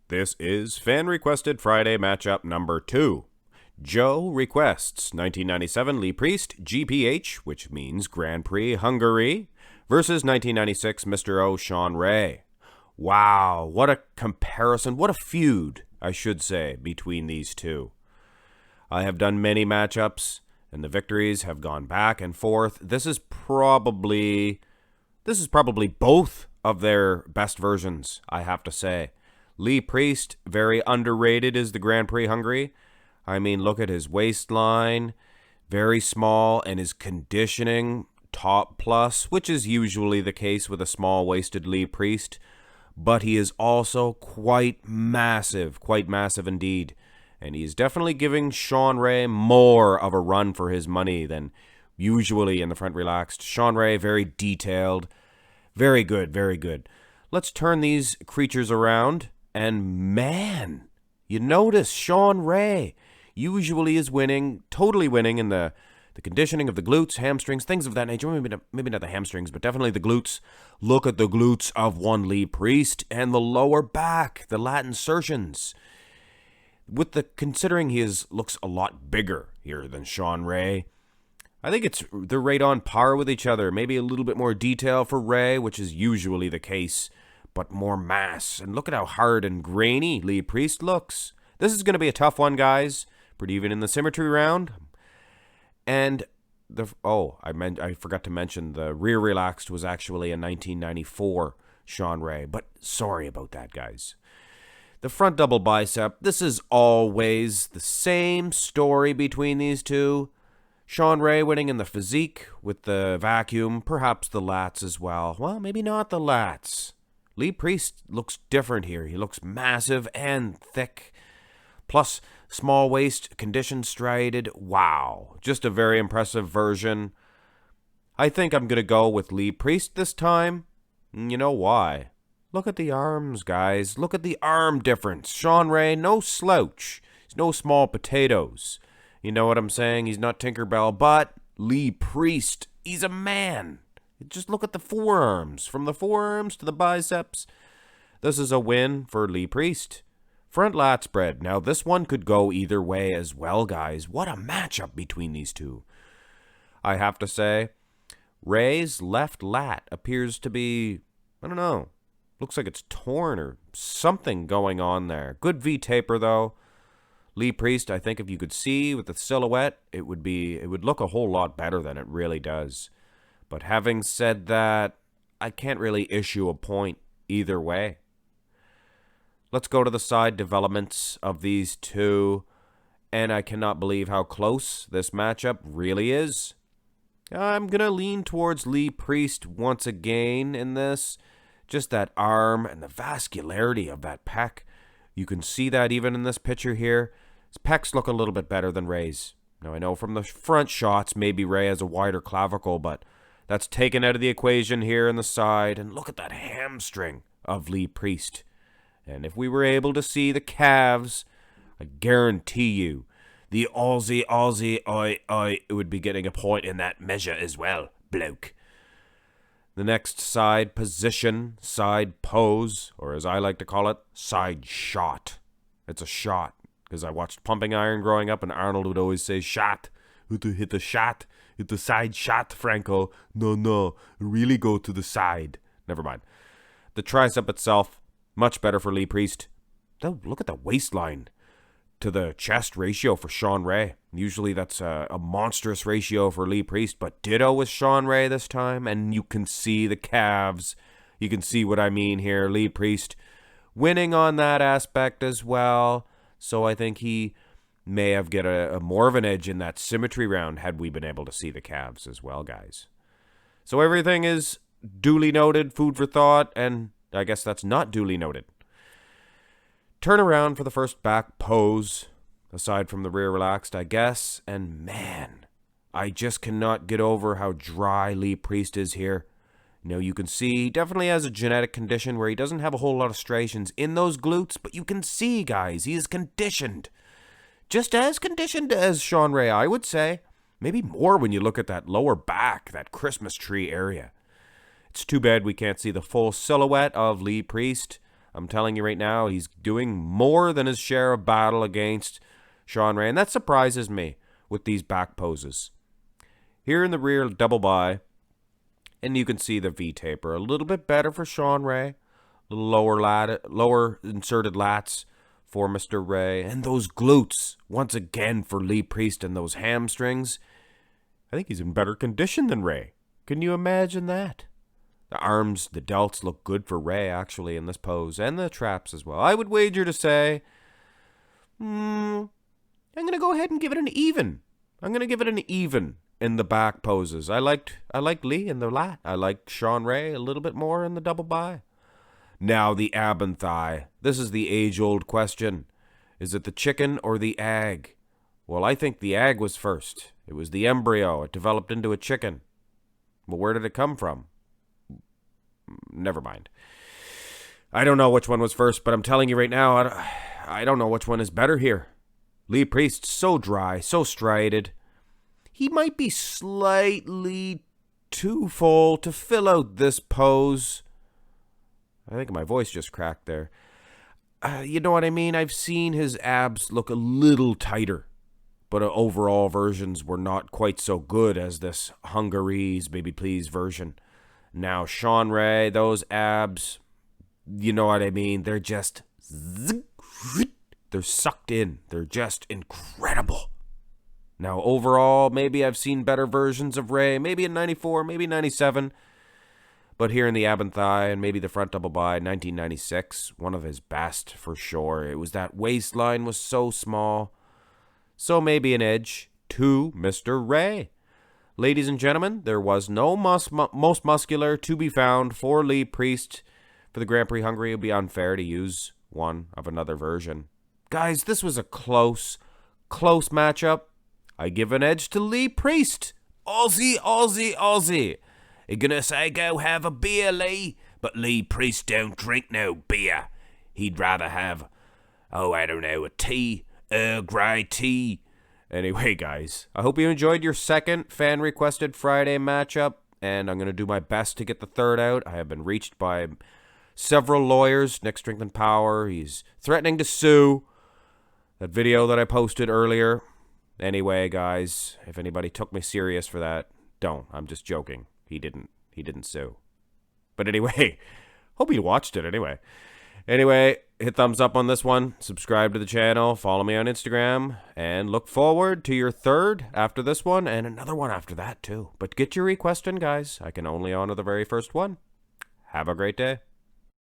This is Fan Requested Friday matchup number 2. Joe requests 1997 Lee Priest GPH, which means Grand Prix Hungary, versus 1996 Mr.O Shawn Ray. Wow, what a comparison, what a feud, I should say, between these two. I have done many matchups, and the victories have gone back and forth. This is probably both of their best versions, I have to say. Lee Priest, very underrated is the Grand Prix Hungary. I mean, look at his waistline, very small, and his conditioning, top plus, which is usually the case with a small-waisted Lee Priest. But he is also quite massive indeed. And he's definitely giving Shawn Ray more of a run for his money than usually in the front relaxed. Shawn Ray, very detailed. Very good, very good. Let's turn these creatures around. And man, you notice Shawn Ray usually is winning, totally winning in the conditioning of the glutes, hamstrings, things of that nature. Maybe not the hamstrings, but definitely the glutes. Look at the glutes of one Lee Priest and the lower back, the lat insertions. Considering he looks a lot bigger here than Shawn Ray, I think they're right on par with each other. Maybe a little bit more detail for Ray, which is usually the case, but more mass. And look at how hard and grainy Lee Priest looks. This is going to be a tough one, guys. Pretty even in the symmetry round. And I forgot to mention the rear relaxed was actually a 1994 Shawn Ray. But sorry about that, guys. The front double bicep, this is always the same story between these two. Shawn Ray winning in the physique with the vacuum, perhaps the lats as well. Well, maybe not the lats. Lee Priest looks different here. He looks massive and thick. Plus, small waist, conditioned, striated. Wow. Just a very impressive version. I think I'm going to go with Lee Priest this time. You know why? Look at the arms, guys. Look at the arm difference. Shawn Ray, no slouch. He's no small potatoes. You know what I'm saying? He's not Tinkerbell, but Lee Priest, he's a man. Just look at the forearms. From the forearms to the biceps. This is a win for Lee Priest. Front lat spread. Now, this one could go either way as well, guys. What a matchup between these two. I have to say, Ray's left lat appears to be, I don't know, looks like it's torn or something going on there. Good V-taper, though. Lee Priest, I think if you could see with the silhouette, it would look a whole lot better than it really does. But having said that, I can't really issue a point either way. Let's go to the side developments of these two, and I cannot believe how close this matchup really is. I'm going to lean towards Lee Priest once again in this. Just that arm and the vascularity of that pec. You can see that even in this picture here. His pecs look a little bit better than Ray's. Now, I know from the front shots, maybe Ray has a wider clavicle, but that's taken out of the equation here in the side. And look at that hamstring of Lee Priest. And if we were able to see the calves, I guarantee you, the Aussie, it would be getting a point in that measure as well, bloke. The next side position, side pose, or as I like to call it, side shot. It's a shot, because I watched Pumping Iron growing up, and Arnold would always say, shot, hit the shot. Hit the side shot, Franco. No, really go to the side. Never mind. The tricep itself, much better for Lee Priest. Oh, look at the waistline to the chest ratio for Shawn Ray. Usually that's a monstrous ratio for Lee Priest, but ditto with Shawn Ray this time, and you can see the calves. You can see what I mean here. Lee Priest winning on that aspect as well, so I think he may have get a more of an edge in that symmetry round had we been able to see the calves as well, guys. So everything is duly noted, food for thought, and I guess that's not duly noted. Turn around for the first back pose, aside from the rear relaxed, I guess, and man, I just cannot get over how dry Lee Priest is here. You know, you can see he definitely has a genetic condition where he doesn't have a whole lot of striations in those glutes, but you can see, guys, he is conditioned. Just as conditioned as Shawn Ray, I would say. Maybe more when you look at that lower back, that Christmas tree area. It's too bad we can't see the full silhouette of Lee Priest. I'm telling you right now, he's doing more than his share of battle against Shawn Ray, and that surprises me with these back poses. Here in the rear, double bi, and you can see the V-taper. A little bit better for Shawn Ray. A little lower inserted lats for Mr. Ray. And those glutes, once again for Lee Priest, and those hamstrings. I think he's in better condition than Ray. Can you imagine that? The arms, the delts look good for Ray, actually, in this pose. And the traps as well. I would wager to say, I'm going to go ahead and give it an even. I'm going to give it an even in the back poses. I liked Lee in the lat. I liked Shawn Ray a little bit more in the double bi. Now the ab and thigh. This is the age-old question. Is it the chicken or the egg? Well, I think the egg was first. It was the embryo. It developed into a chicken. Well, where did it come from? Never mind. I don't know which one was first, but I'm telling you right now, I don't know which one is better here. Lee Priest, so dry, so striated. He might be slightly too full to fill out this pose. I think my voice just cracked there. You know what I mean? I've seen his abs look a little tighter, but overall versions were not quite so good as this Hungary's Baby Please version. Now, Shawn Ray, those abs, you know what I mean? They're just... They're sucked in. They're just incredible. Now, overall, maybe I've seen better versions of Ray, maybe in 94, maybe 97. But here in the ab and thigh, and maybe the front double bi, 1996, one of his best for sure. It was that waistline was so small. So maybe an edge to Mr. Ray. Ladies and gentlemen, there was no most muscular to be found for Lee Priest. For the Grand Prix Hungary, it would be unfair to use one of another version. Guys, this was a close matchup. I give an edge to Lee Priest. Aussie, Aussie, Aussie. You gonna say go have a beer, Lee? But Lee Priest don't drink no beer. He'd rather have, I don't know, a tea, Earl Grey tea. Anyway, guys, I hope you enjoyed your second fan-requested Friday matchup, and I'm going to do my best to get the third out. I have been reached by several lawyers. Nick Strength and Power, he's threatening to sue. That video that I posted earlier. Anyway, guys, if anybody took me serious for that, don't. I'm just joking. He didn't sue. But anyway, hope you watched it anyway. Anyway, hit thumbs up on this one, subscribe to the channel, follow me on Instagram, and look forward to your third after this one, and another one after that too. But get your request in, guys. I can only honor the very first one. Have a great day.